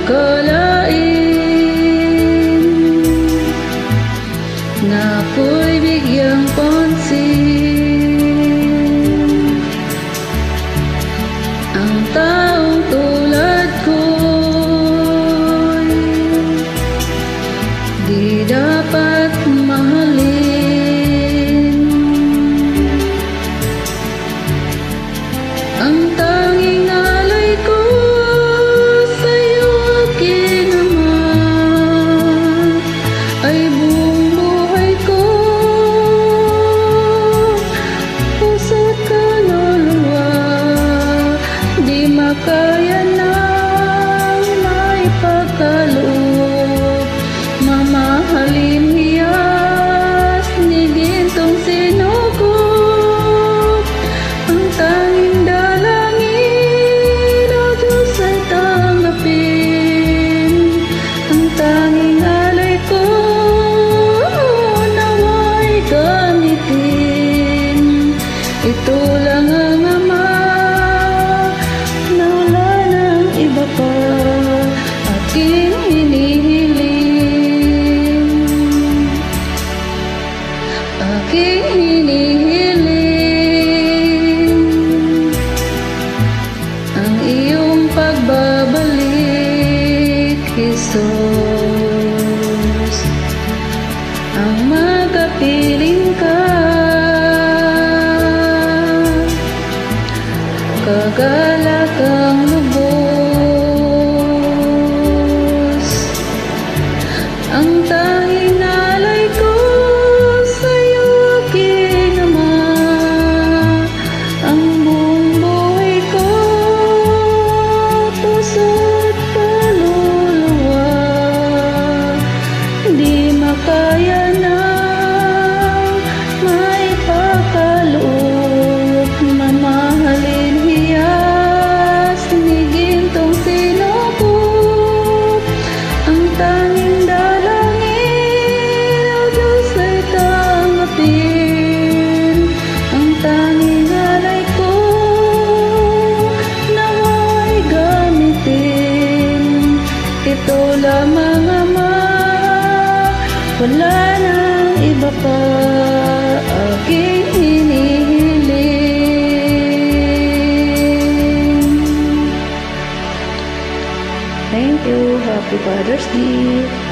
akalain na ako'y bigyang pansin. Ang taong tulad ko'y di dapat mahalin. Ang tanging alay ko sa'yo, aking ama, ay buong buhay ko, puso't kaluluwa. Di makaya nang maipagkaloob, mamahalin hiyas ni gintong sinugod. Ang tanging dalangin, O Diyos, ay tanggapin. Ang tanging alay ko, nawa'y gamitin. Ito lang ang Ama, na wala ng iba pa, aking hinihiling. Aking hinihiling ang iyong pagbabalik, Jesus. Ang magapiling ka, kagalak ang lubos. Ang tanging alay ko sa'yo, aking Ama, ang buong buhay ko, puso't kaluluwa. Di makaya nang maipagkaloob, mamahalin hiyas ni gintong sinugod. Ang tanging dalangin, O Diyos, ay tanggapin. Ang tanging alay ko, nawa'y gamitin. Ito lamang, Ama, wala nang iba pa, aking hinihiling. Thank you. Happy Father's Day.